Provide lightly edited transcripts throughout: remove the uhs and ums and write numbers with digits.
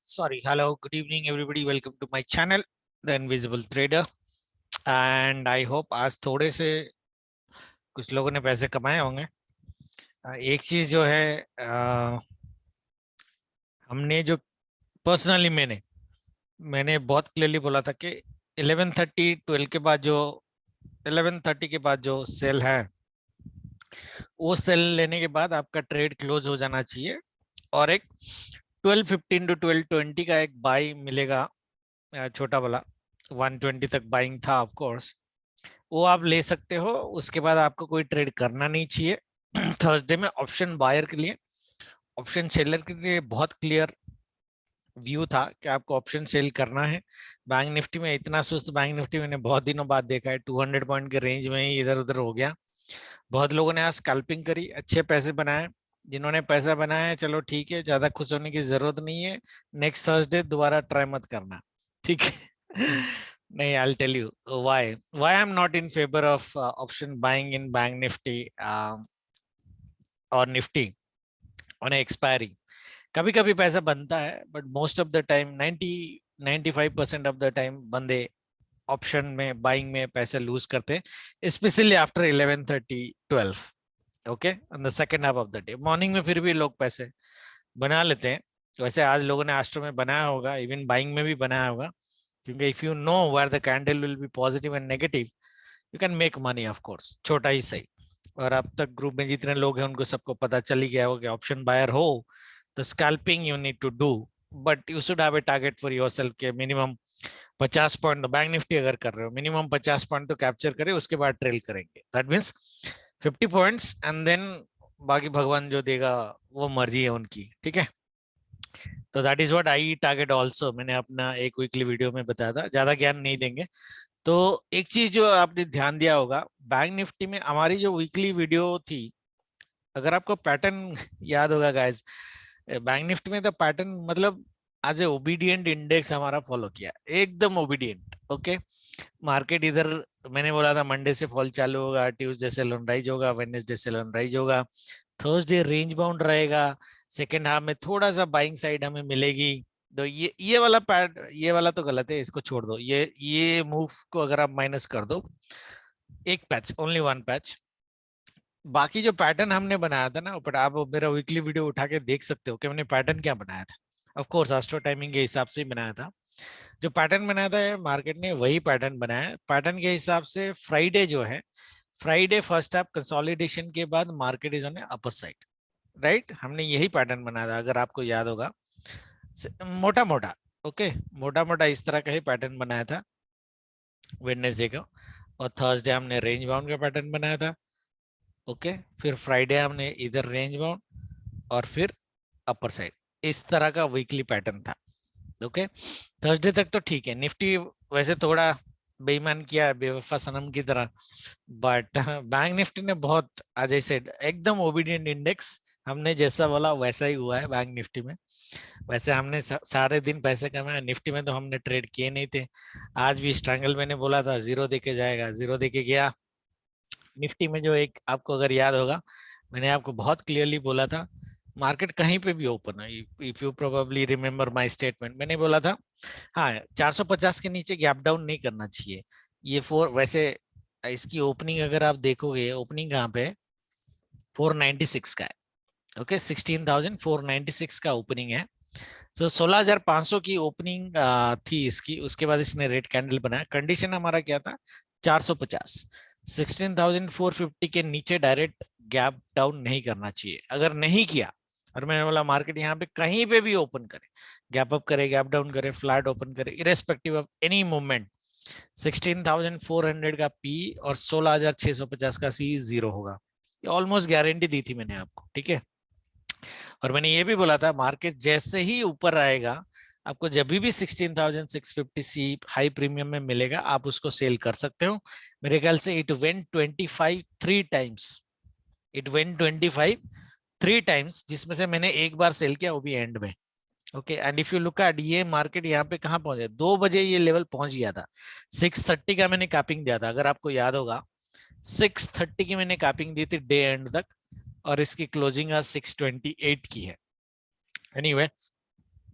Sorry, hello, good evening everybody. Welcome to my channel, The Invisible Trader. And I hope आज थोड़े से कुछ लोगों ने पैसे कमाए होंगे। एक चीज जो है हमने जो पर्सनली मैंने बहुत क्लियरली बोला था कि 11:30 12 के बाद जो 11:30 के बाद जो सेल है वो सेल लेने के बाद आपका ट्रेड क्लोज हो जाना चाहिए और एक 12:15 to 12:20 का एक बाई मिलेगा, छोटा वाला 120 तक बाइंग था ऑफ कोर्स, वो आप ले सकते हो। उसके बाद आपको कोई ट्रेड करना नहीं चाहिए। थर्सडे में ऑप्शन बायर के लिए, ऑप्शन सेलर के लिए बहुत क्लियर व्यू था कि आपको ऑप्शन सेल करना है। बैंक निफ्टी में इतना सुस्त बैंक निफ्टी मैंने बहुत दिनों बाद देखा है। 200 पॉइंट के रेंज में ही इधर उधर हो गया। बहुत लोगों ने आज स्कैल्पिंग करी, अच्छे पैसे बनाए। जिन्होंने पैसा बनाया है चलो ठीक है, ज्यादा खुश होने की जरूरत नहीं है। नेक्स्ट थर्सडे दोबारा ट्राई मत करना, ठीक है। नहीं, I'll tell you why I'm not in favor of option buying in bank nifty or nifty on expiry. कभी कभी पैसा बनता है but most of the time 95% of the time बंदे ऑप्शन में बाइंग में पैसे लूज करते हैं, specially after 11:30 12, okay, on the second half of the day. Morning में फिर भी लोग पैसे बना लेते हैं। वैसे आज लोगों ने आस्ट्रो में बनाया होगा, इवन बाइंग में भी बनाया होगा, क्योंकि if you know where the candle will be positive and negative you can make money of course, छोटा ही सही। और अब तक ग्रुप में जितने लोग हैं उनको सबको पता चल ही गया होगा कि ऑप्शन बायर हो तो scalping you need to do, but you should have a target for yourself के मिनिमम 50 पॉइंट। बैंक निफ्टी अगर कर रहे हो मिनिमम 50 पॉइंट तो कैप्चर करे, उसके बाद ट्रेल करेंगे। That means 50 points and then बाकी भगवान जो देगा वो मर्जी है उनकी, ठीक है। तो that is what I target also. मैंने अपना एक वीकली वीडियो में बताया था, ज्यादा ज्ञान नहीं देंगे। तो एक चीज जो आपने ध्यान दिया होगा, बैंक निफ्टी में हमारी जो वीकली वीडियो थी, अगर आपको पैटर्न याद होगा गाइस, बैंक निफ्टी में तो पैटर्न मतलब आज ए ओबीडियंट इंडेक्स हमारा फॉलो किया, एकदम ओबीडियंट। ओके, मार्केट इधर मैंने बोला था मंडे से फॉल चालू होगा, ट्यूसडे से लोन राइज होगा, वेडनेसडे से लोन राइज होगा, थर्सडे रेंज बाउंड रहेगा, सेकेंड हाफ में थोड़ा सा बाइंग साइड हमें मिलेगी। तो ये वाला पैट, ये वाला तो गलत है, इसको छोड़ दो। ये मूव को अगर आप माइनस कर दो, एक पैच, ओनली वन पैच, बाकी जो पैटर्न हमने बनाया था ना, बट आप मेरा वीकली वीडियो उठा के देख सकते हो कि हमने पैटर्न क्या बनाया था। ऑफ कोर्स एस्ट्रो टाइमिंग के हिसाब से ही बनाया था। जो पैटर्न बनाया था मार्केट ने वही पैटर्न बनाया है। पैटर्न के हिसाब से फ्राइडे जो है, फ्राइडे फर्स्ट हाफ कंसोलिडेशन के बाद market is on upper side, right. हमने यही पैटर्न बनाया था अगर आपको याद होगा, मोटा मोटा। ओके, मोटा मोटा इस तरह का ही पैटर्न बनाया था वेडनेसडे को, और थर्सडे हमने रेंज बाउंड का पैटर्न बनाया था। ओके, फिर फ्राइडे हमने इधर रेंज बाउंड और फिर अपर साइड, इस तरह का वीकली पैटर्न था। ओके, थर्सडे तक तो ठीक है। निफ्टी वैसे थोड़ा बेईमान किया बेवफा सनम की तरह, बट बैंक निफ्टी ने बहुत, आज आई सेड, एकदम ओबीडियंट इंडेक्स। हमने जैसा बोला वैसा ही हुआ है बैंक निफ्टी में। वैसे हमने सारे दिन पैसे कमाए, निफ्टी में तो हमने ट्रेड किए नहीं थे। आज भी स्ट्रैंगल मैंने बोला था जीरो देके जाएगा, जीरो देके गया। निफ्टी में जो एक आपको अगर याद होगा, मैंने आपको बहुत क्लियरली बोला था मार्केट कहीं पे भी ओपन है, if you probably remember my statement, मैंने बोला था हाँ 450 के नीचे गैप डाउन नहीं करना चाहिए। ये फोर वैसे इसकी ओपनिंग अगर आप देखोगे, ओपनिंग कहाँ पे 496 का है। ओके, 16,496 का ओपनिंग है। तो 16,500 की ओपनिंग थी इसकी, उसके बाद इसने रेड कैंडल बनाया। कंडीशन हमारा क्या था, 450, 16,450 के नीचे डायरेक्ट गैप डाउन नहीं करना चाहिए। अगर नहीं किया, और मैंने बोला मार्केट यहाँ पे कहीं पे भी ओपन करे, गैप अप करे, गैप डाउन करे, फ्लैट ओपन करे, इरेस्पेक्टिव ऑफ एनी मूवमेंट, 16,400 का पी और 16,650 का सी जीरो होगा। ये ऑलमोस्ट गारंटी दी थी मैंने आपको, ठीक है। और मैंने ये भी बोला था मार्केट जैसे ही ऊपर आएगा, आपको जब भी 16,650 सी हाई प्रीमियम में मिलेगा, आप उसको सेल कर सकते हो। मेरे ख्याल से it went 25 3 times, it went 25 3 times, जिसमें से मैंने एक बार सेल किया, वो भी एंड में। Okay, and if you look at ये मार्केट यहाँ पे कहाँ पहुंचा, 2 बजे ये लेवल पहुंच गया था। 630 का मैंने कैपिंग दिया था, अगर आपको याद होगा 630 की मैंने कैपिंग दी थी डे एंड तक, और इसकी क्लोजिंग आज 628 की है। एनीवे,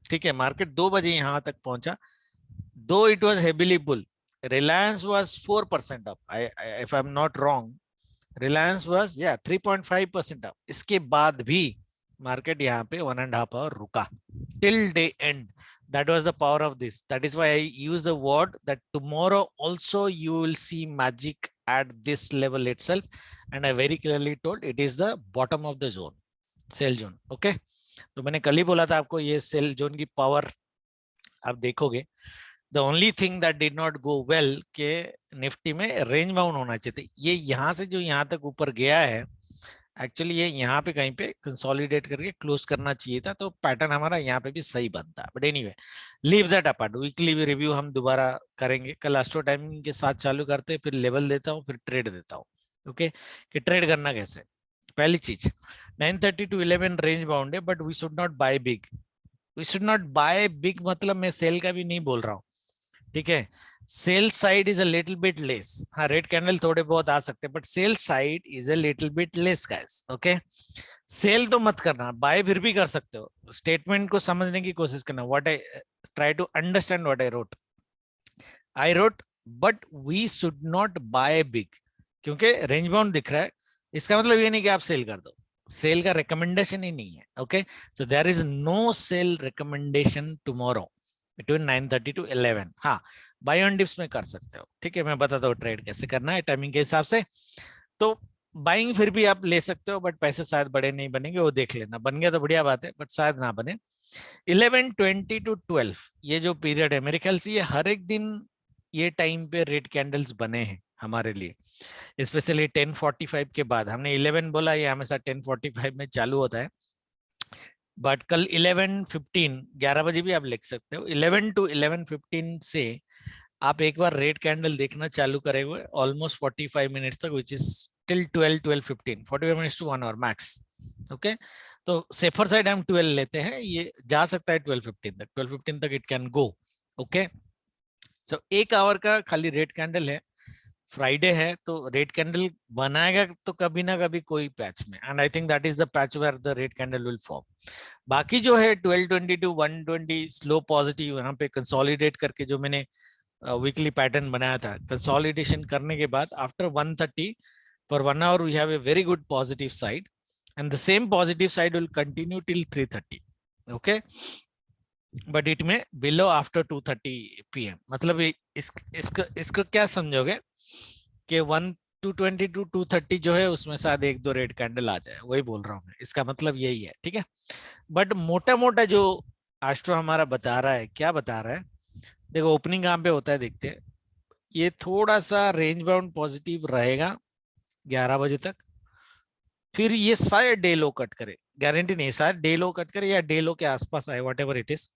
ठीक है, मार्केट 2 बजे यहाँ तक पहुंचा, दो it was heavily bull, Reliance was 4% up, if I am not wrong, Reliance was या 3.5% अप। इसके बाद भी मार्केट यहाँ पे 1.5 आवर रुका till day end. That was the power of this. That is why I use the word that tomorrow also you will see magic at this level itself, and I very clearly told it is the bottom of the zone, sell zone. Okay, तो मैंने कल ही बोला था आपको ये sell zone की power आप देखोगे। The only thing that did not go well के निफ्टी में रेंज बाउंड होना चाहिए था। ये यहाँ से जो यहाँ तक ऊपर गया है, एक्चुअली ये यहाँ पे कहीं पे कंसोलिडेट करके क्लोज करना चाहिए था, तो पैटर्न हमारा यहाँ पे भी सही बनता है। But anyway, leave that apart, weekly review हम दोबारा करेंगे। कल एस्ट्रो टाइमिंग के साथ चालू करते हैं, फिर लेवल देता हूँ, फिर ट्रेड देता हूँ। ओके, कि ट्रेड करना कैसे। पहली चीज, 9:30 to 11 रेंज बाउंड है, but we should not buy big. We should not buy big मतलब मैं सेल का भी नहीं बोल रहा हूँ, ठीक है। Sell side is a little bit less, हाँ रेड कैंडल थोड़े बहुत आ सकते हैं, but sell side is a little bit less guys. Okay, sell तो मत करना, बाय फिर भी कर सकते हो। स्टेटमेंट को समझने की कोशिश करना, what I try to understand what I wrote, but we should not buy big, क्योंकि रेंज बाउंड दिख रहा है, इसका मतलब ये नहीं कि आप सेल कर दो, सेल का रिकमेंडेशन ही नहीं है। Okay, so there is no sell recommendation tomorrow between 9:30 to 11। हाँ, बाय ऑन डिप्स में कर सकते हो, ठीक है, मैं बताता हूँ ट्रेड कैसे करना है टाइमिंग के हिसाब से। तो बाइंग फिर भी आप ले सकते हो, बट पैसे शायद बड़े नहीं बनेंगे, वो देख लेना, बन गया तो बढ़िया बात है, बट शायद ना बने। 11:20 to 12 ये जो पीरियड है, मेरे ख्याल से ये हर एक दिन ये टाइम पे रेड कैंडल्स बने हैं हमारे लिए, स्पेशली 10:45 के बाद। हमने 11 बोला, ये हमेशा 10:45 में चालू होता है, बट कल 11:15 11 बजे भी आप लिख सकते हो। 11 to 11:15 से आप एक बार रेड कैंडल देखना चालू करेंगे ऑलमोस्ट 45 मिनट्स तक, which is till 12:15 45 minutes to 1 hour max. Okay, तो सेफर साइड हम 12 लेते हैं, ये जा सकता है 12:15 तक इट कैन गो। ओके, सो एक आवर का खाली रेड कैंडल है, फ्राइडे है, तो रेड कैंडल बनाएगा तो कभी ना कभी कोई पैच में, and I think that is the patch where the red candle will form. बाकी जो है 12:20 to 1:20 स्लो पॉजिटिव, यहाँ पे कंसोलिडेट करके जो मैंने वीकली पैटर्न बनाया था, कंसोलिडेशन करने के बाद after 1:30 for 1 hour we have a very good positive side, and the same positive side will continue till 3:30। okay, but it may below after 2:30 PM। मतलब इसको क्या समझोगे कि 1:20 to 2:30 जो है उसमें शायद एक दो रेड कैंडल आ जाए, वही बोल रहा हूँ मैं, इसका मतलब यही है, ठीक है। बट मोटा मोटा जो एस्ट्रो हमारा बता रहा है, क्या बता रहा है, देखो ओपनिंग कहाँ पे होता है देखते हैं। ये थोड़ा सा रेंज बाउंड पॉजिटिव रहेगा 11 बजे तक, फिर ये शायद डे लो कट करे, गारंटी नहीं, शायद डे लो कट करे या डे लो के आसपास आए, वट एवर इट इज,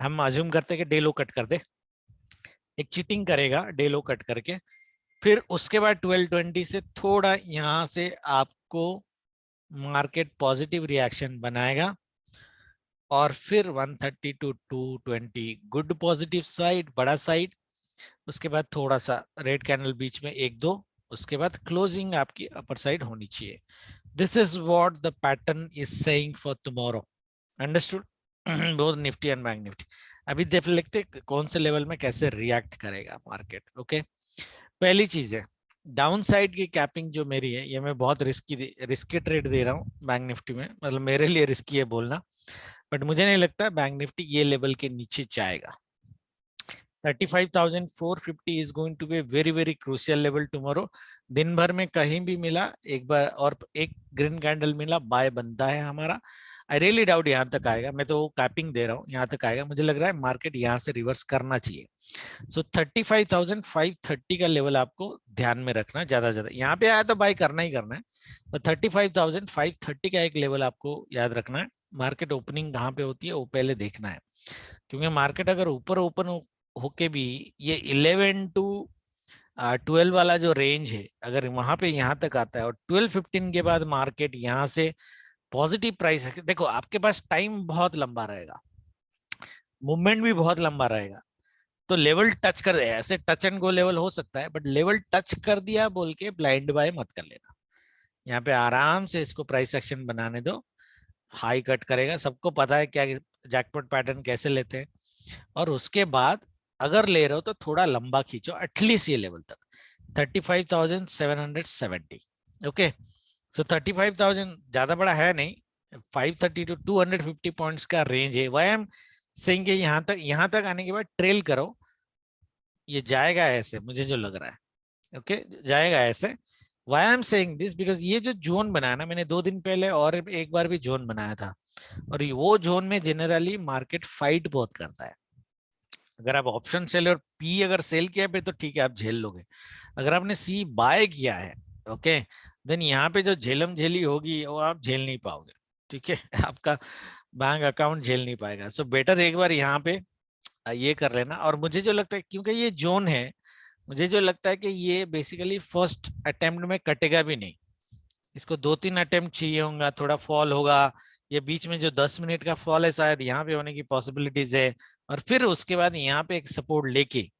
हम अज्यूम करते हैं कि डे लो कट कर दे, एक चीटिंग करेगा डे लो कट करके, फिर उसके बाद 12:20 से थोड़ा यहाँ से आपको मार्केट पॉजिटिव रिएक्शन बनाएगा, और फिर 1:30 to 2:20 गुड पॉजिटिव साइड, बड़ा साइड, उसके बाद थोड़ा सा रेड कैंडल बीच में एक दो, उसके बाद क्लोजिंग आपकी अपर साइड होनी चाहिए। This is what the pattern is saying for tomorrow, understood, both Nifty and bank Nifty. अभी देख लेते कौन से लेवल में कैसे रिएक्ट करेगा मार्केट। ओके, पहली चीज है डाउन साइड की कैपिंग जो मेरी है, ये मैं बहुत रिस्की ट्रेड दे रहा हूँ बैंक निफ्टी में, मतलब मेरे लिए रिस्की है बोलना, बट मुझे नहीं लगता बैंक निफ्टी ये लेवल के नीचे जाएगा। 35,450 is going to be a very very crucial level tomorrow। दिन भर में कहीं भी मिला एक बार और एक ग्रीन कैंडल मिला, बाय बनता है हमारा। आई रियली डाउट यहाँ तक आएगा, मैं तो कैपिंग दे रहा हूँ यहाँ तक आएगा, मुझे लग रहा है मार्केट यहाँ से रिवर्स करना चाहिए। सो 35,530 का लेवल आपको ध्यान में रखना, ज्यादा यहाँ पे आया तो बाय करना ही करना है, तो 35,530 का एक लेवल आपको याद रखना है। मार्केट ओपनिंग कहाँ पे होती है वो पहले देखना है, क्योंकि मार्केट अगर ऊपर ओपन होके भी ये 11 to 12 वाला जो रेंज है, अगर वहां पे यहाँ तक आता है और 12:15 के बाद मार्केट यहाँ से पॉजिटिव प्राइस है, देखो आपके पास टाइम बहुत लंबा रहेगा, मूवमेंट भी बहुत लंबा रहेगा, तो लेवल टच कर दे, ऐसे टच एंड गो लेवल हो सकता है, बट लेवल टच कर दिया बोल के ब्लाइंड बाय मत कर लेना। यहाँ पे आराम से इसको प्राइस एक्शन बनाने दो, हाई कट करेगा, सबको पता है क्या जैकपॉट पैटर्न कैसे लेते हैं। और उसके बाद अगर ले रहे हो तो थोड़ा लंबा खींचो एटलीस्ट ये लेवल तक 35,770। ओके, सो 35,000 ज्यादा बड़ा है नहीं, 530 टू 250 पॉइंट्स का रेंज है। वाई एम सेइंग यहाँ तक आने के बाद ट्रेल करो, ये जाएगा ऐसे मुझे जो लग रहा है। ओके, जाएगा ऐसे। Why am saying this because ये जो जोन बनाया ना मैंने 2 दिन पहले और एक बार भी जोन बनाया था, और वो जोन में जनरली मार्केट फाइट बहुत करता है। अगर आप ऑप्शन सेल और पी अगर सेल किया पे तो ठीक है, आप झेल लोगे। अगर आपने सी बाय किया है, ओके, देन यहाँ पे जो झेलम झेली होगी वो आप झेल नहीं पाओगे। ठीक है आपका बैंक अकाउंट झेल नहीं पाएगा। सो बेटर एक बार यहाँ पे ये कर लेना। और मुझे जो लगता है क्योंकि ये जोन है, मुझे जो लगता है कि ये बेसिकली फर्स्ट अटेम्प्ट में कटेगा भी नहीं, इसको 2-3 अटेम्प्ट चाहिए होगा, थोड़ा फॉल होगा। ये बीच में जो 10 मिनट का फॉल है शायद यहाँ पे होने की पॉसिबिलिटीज है। और फिर उसके बाद यहाँ पे एक सपोर्ट लेके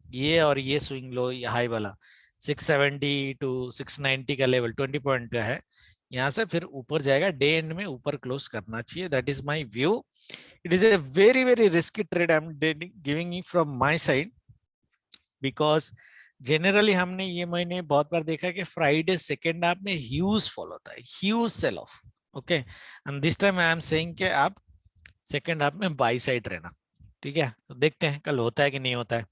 ये और ये स्विंग लो हाई वाला 670 टू 690 का लेवल 20 पॉइंट का है, यहाँ से फिर ऊपर जाएगा। डे एंड में ऊपर क्लोज करना चाहिए, that is my view. It is a very very risky trade I am giving you from my side, because generally हमने ये महीने बहुत बार देखा कि फ्राइडे सेकेंड हाफ में ह्यूज फॉल होता है, huge sell off. Okay, and this time I am saying कि आप सेकेंड हाफ में बाई साइड रहना। ठीक है, तो देखते हैं कल होता है कि नहीं होता है।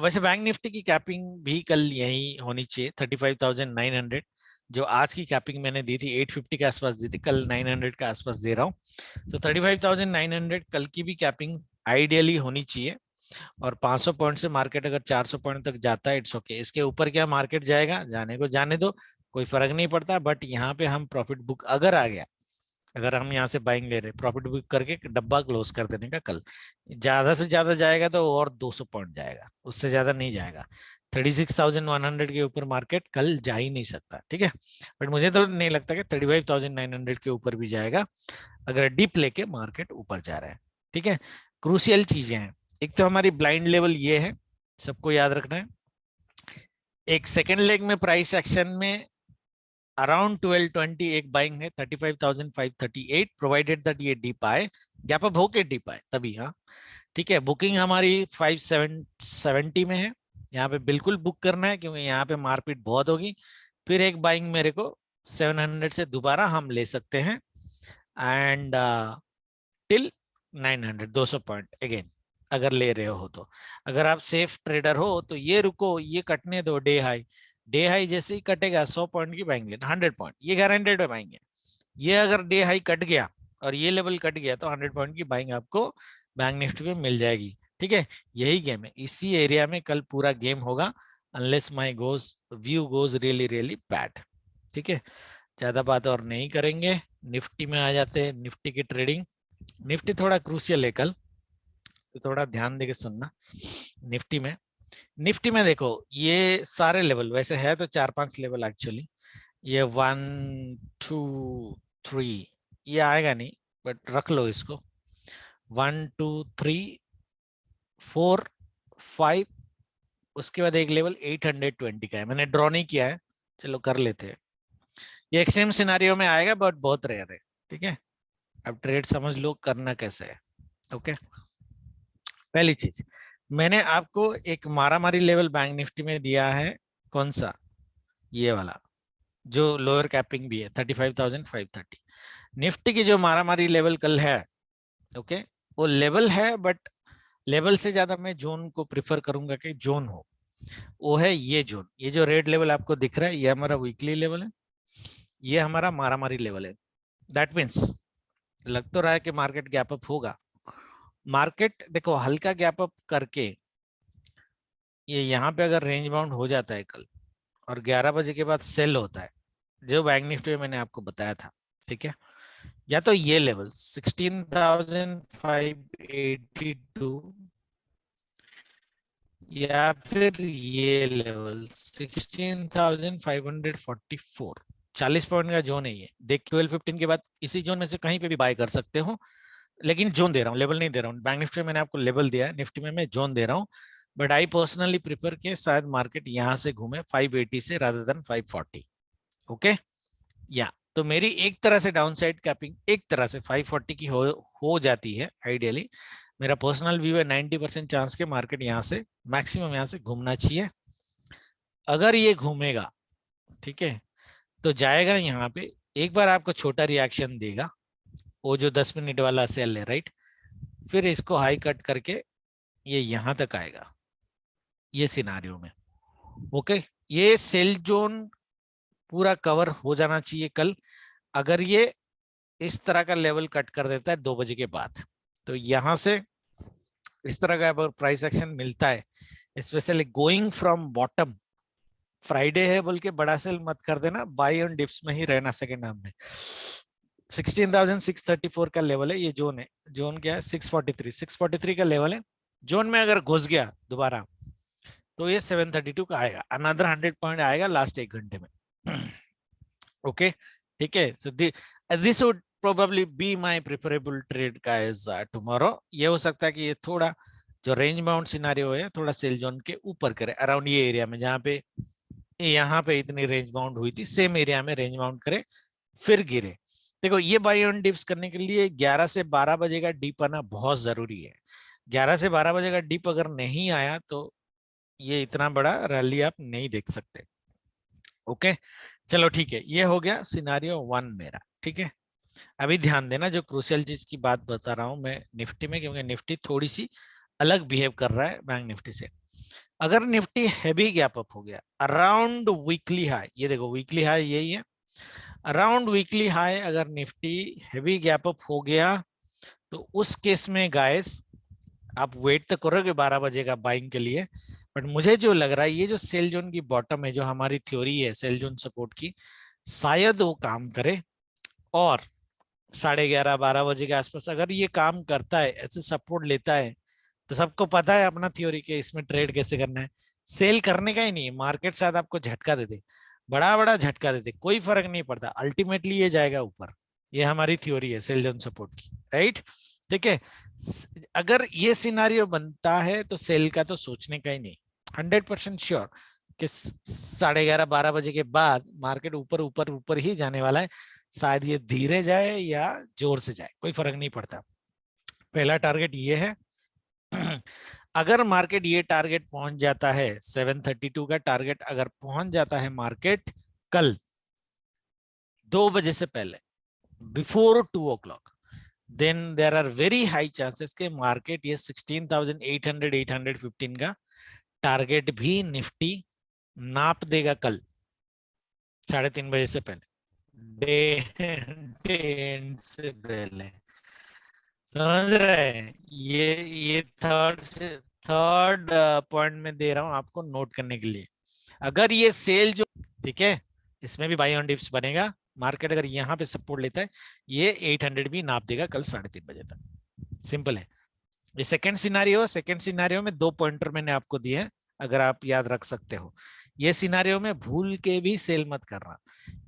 वैसे बैंक निफ्टी की कैपिंग भी कल यही होनी चाहिए 35,900। जो आज की कैपिंग मैंने दी थी 850 के आसपास दी थी, कल 900 के आसपास दे रहा हूँ। तो 35,900 कल की भी कैपिंग आइडियली होनी चाहिए। और 500 पॉइंट से मार्केट अगर 400 पॉइंट तक जाता है इट्स ओके। इसके ऊपर क्या मार्केट जाएगा, जाने को जाने दो, कोई फर्क नहीं पड़ता। बट यहाँ पे हम प्रॉफिट बुक अगर आ गया, अगर हम यहाँ से बाइंग ले रहे प्रॉफिट बुक करके डब्बा क्लोज कर देने का कल। ज्यादा से ज्यादा जाएगा तो और 200 पॉइंट जाएगा, उससे ज्यादा नहीं जाएगा। 36,100 के ऊपर मार्केट कल जा ही नहीं सकता। ठीक है, बट मुझे तो नहीं लगता कि 35,900 के ऊपर भी जाएगा अगर डिप लेके मार्केट ऊपर जा रहा है। ठीक है, क्रूशियल चीजें हैं। एक तो हमारी ब्लाइंड लेवल ये है, सबको याद रखना है। एक सेकेंड लेग में प्राइस एक्शन में अराउंड 1220 एक बाइंग है 35,538, प्रोवाइडेड दैट ये डीप आए, गैप अप होके डीप आए तभी। हाँ ठीक है, बुकिंग हमारी 570 में है, यहाँ पे बिल्कुल बुक करना है क्योंकि यहाँ पे मारपीट बहुत होगी। फिर एक बाइंग मेरे को 700 से दोबारा हम ले सकते हैं एंड टिल 900 200 पॉइंट अगेन अगर ले रहे हो तो। अगर आप सेफ ट्रेडर हो तो ये रुको, ये कटने दो डे हाई जैसे ही कटेगा 100 पॉइंट की बाइंग लेना, 100 पॉइंट ये गारंटेड है बाइंग है। ये अगर डे हाई कट गया और ये लेवल कट गया तो 100 पॉइंट की बाइंग आपको बैंक निफ्टी में मिल जाएगी। ठीक है, यही गेम है, इसी एरिया में कल पूरा गेम होगा unless my view goes really really bad. ठीक है, ज्यादा बात और नहीं करेंगे, निफ्टी में आ जाते हैं। निफ्टी की ट्रेडिंग, निफ्टी थोड़ा क्रूशियल है कल, तो थोड़ा ध्यान देके सुनना। निफ्टी में देखो ये सारे लेवल वैसे है तो 4-5 लेवल एक्चुअली, ये 1 2 3 ये आएगा नहीं, बट रख लो इसको 1 2 3 4 5। उसके बाद एक लेवल 820 का है, मैंने ड्रॉ नहीं किया है, चलो कर लेते हैं। ये एक्सट्रीम सिनारियो में आएगा बट बहुत रेयर है। ठीक है, अब ट्रेड समझ लो करना कैसे है। ओके, पहली चीज मैंने आपको एक मारामारी लेवल बैंक निफ्टी में दिया है, कौन सा, ये वाला जो लोअर कैपिंग भी है 35,530। निफ्टी की जो मारामारी लेवल कल है, ओके, वो लेवल है बट लेवल से ज्यादा मैं जोन को प्रिफर करूंगा कि जोन हो। वो है ये जोन, ये जो रेड लेवल आपको दिख रहा है ये हमारा वीकली लेवल है, ये हमारा मारामारी लेवल है। दैट मीन्स लग तो रहा है कि मार्केट गैप अप होगा। मार्केट देखो हल्का गैप अप करके ये यहाँ पे अगर रेंज बाउंड हो जाता है कल और 11 बजे के बाद सेल होता है जो बैंक निफ्टी में मैंने आपको बताया था, ठीक है, या तो ये लेवल 16,582 या फिर ये लेवल 16,544, 40 पॉइंट का जोन है ये। देख 12-15 के बाद इसी जोन में से कहीं पे भी बाय कर सकते हो, लेकिन जोन दे रहा हूँ, लेवल नहीं दे रहा हूँ। बैंक निफ्टी में मैंने आपको लेवल दिया है, निफ्टी में मैं जोन दे रहा हूँ। बट आई पर्सनली प्रिफर के शायद मार्केट यहाँ से घूमे 580 से रादर देन 540। ओके, या तो मेरी एक तरह से डाउन साइड कैपिंग एक तरह से 540 की हो जाती है आइडियली। मेरा पर्सनल व्यू है 90% चांस के मार्केट यहाँ से मैक्सिमम यहाँ से घूमना चाहिए। अगर ये घूमेगा, ठीक है, तो जाएगा यहाँ पे, एक बार आपको छोटा रिएक्शन देगा, वो जो 10 मिनट वाला सेल है, राइट, फिर इसको हाई कट करके ये यहां तक आएगा, ये सिनारियो में। ओके, ये सेल जोन पूरा कवर हो जाना चाहिए कल। अगर ये इस तरह का लेवल कट कर देता है 2 बजे के बाद, तो यहां से इस तरह का अगर प्राइस एक्शन मिलता है, specially going from bottom, Friday है बोल के बड़ा सेल मत कर देना, बाई ऑन डिप्स में ही रहना सेकंड हाफ में। 16,634 का लेवल है, ये जोन है, जोन क्या है 643 का लेवल है। जोन में अगर घुस गया दोबारा तो ये 732 का आएगा, अनदर 100 पॉइंट आएगा लास्ट 1 घंटे में। ओके, ठीक है, so this would probably be my preferable trade guys tomorrow. ये हो सकता है कि ये थोड़ा जो रेंज बाउंड सिनेरियो है थोड़ा सेल जोन के ऊपर करे, अराउंड ये एरिया में, जहाँ पे यहाँ पे इतनी रेंज बाउंड हुई थी, सेम एरिया में रेंज बाउंड करे फिर गिरे। देखो, ये बाई ऑन डिप्स करने के लिए 11 से 12 बजे का डीप आना बहुत जरूरी है। 11 से 12 बजे का डीप अगर नहीं आया तो ये इतना बड़ा रैली आप नहीं देख सकते। ओके, चलो ठीक है, ये हो गया सिनारियो 1 मेरा, ठीक है। अभी ध्यान देना, जो क्रूशियल चीज की बात बता रहा हूं मैं निफ्टी में, क्योंकि निफ्टी थोड़ी सी अलग बिहेव कर रहा है बैंक निफ्टी से। अगर निफ्टी हैवी गैप अप हो गया अराउंड वीकली हाई, ये देखो वीकली हाई यही है, अराउंड वीकली हाई अगर निफ्टी हैवी गैप अप हो गया, तो उस केस में गाइस आप वेट तो करोगे 12 बजे का बाइंग के लिए, बट मुझे जो लग रहा है ये जो सेल जोन की बॉटम है, जो हमारी थ्योरी है सेल जोन सपोर्ट की, शायद वो काम करे। और 11:30-12 बजे के आसपास अगर ये काम करता है, ऐसे सपोर्ट लेता है, तो सबको पता है अपना थ्योरी के इसमें ट्रेड कैसे करना है। सेल करने का ही नहीं, मार्केट शायद आपको झटका दे दे, बड़ा बड़ा झटका दे दे, कोई फर्क नहीं पड़ता, अल्टीमेटली ये जाएगा ऊपर। ये हमारी थ्योरी है सेल जोन सपोर्ट की, राइट, ठीक है। अगर ये सिनारियो बनता है तो सेल का तो सोचने का ही नहीं, 100% श्योर कि 11:30-12 बजे के बाद मार्केट ऊपर ऊपर ऊपर ही जाने वाला है। शायद ये धीरे जाए या जोर से जाए, कोई फर्क नहीं पड़ता। पहला टारगेट ये है। अगर मार्केट ये टारगेट पहुंच जाता है, 732 का टारगेट अगर पहुंच जाता है मार्केट कल 2 बजे से पहले, before 2 o'clock, then there are very high chances के मार्केट ये 16,800-815 का टारगेट भी निफ्टी नाप देगा कल 3:30 बजे से पहले, डे से पहले। समझ रहे हैं? ये थर्ड पॉइंट में दे रहा हूं आपको नोट करने के लिए। अगर ये सेल जो, ठीक है, इसमें भी बाई ऑन डिप्स बनेगा, मार्केट अगर यहाँ पे सपोर्ट लेता है, ये 800 भी नाप देगा कल 3:30 बजे तक। सिंपल है। ये सेकंड सिनारियो में 2 पॉइंटर मैंने आपको दिए हैं, अगर आप याद रख सकते हो। ये सिनारियो में भूल के भी सेल मत करना।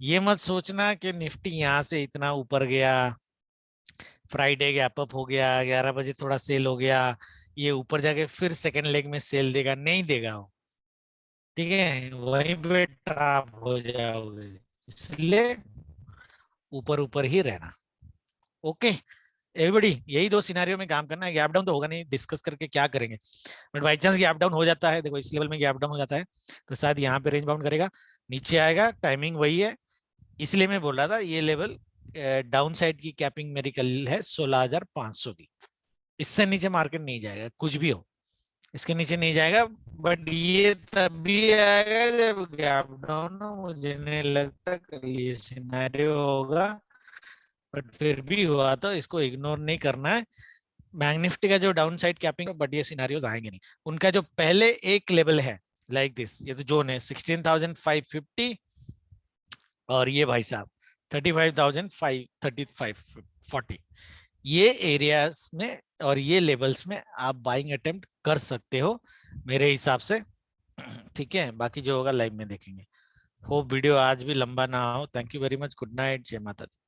ये मत सोचना कि निफ्टी यहाँ से इतना ऊपर गया, फ्राइडे गैप अप हो गया, 11 बजे थोड़ा सेल हो गया, ये ऊपर जाके फिर सेकंड लेग में सेल देगा, नहीं देगा वो, ठीक है, वहीं पे ट्रैप हो जाओगे। इसलिए ऊपर ऊपर ही रहना। ओके एवरीबॉडी, यही 2 सिनेरियो में काम करना है। गैप डाउन तो होगा नहीं, डिस्कस करके क्या करेंगे, but by chance gap down हो जाता है, देखो इस लेवल में गैप डाउन हो जाता है, तो शायद यहाँ पे रेंज बाउंड करेगा, नीचे आएगा, टाइमिंग वही है। इसलिए मैं बोल रहा था ये लेवल डाउन साइड की कैपिंग मेरी कल है 16,500 की, इससे नीचे मार्केट नहीं जाएगा, कुछ भी हो इसके नीचे नहीं जाएगा। बट ये तभी आएगा जब गैप डाउन हो, मुझे नहीं लगता कल ये सिनेरियो होगा, बट फिर भी हुआ तो इसको इग्नोर नहीं करना है। बैंक निफ्टी का जो डाउन साइड कैपिंग, बट ये सिनेरियोज आएंगे नहीं। उनका जो पहले एक लेवल है लाइक दिस, ये तो जोन है 16,550, और ये भाई साहब 35,535-40, ये एरियाज में और ये लेवल्स में आप बाइंग अटेम्प्ट कर सकते हो मेरे हिसाब से, ठीक है। बाकी जो होगा लाइव में देखेंगे। होप वीडियो आज भी लंबा ना हो। Thank you very much, good night, जय माता दी।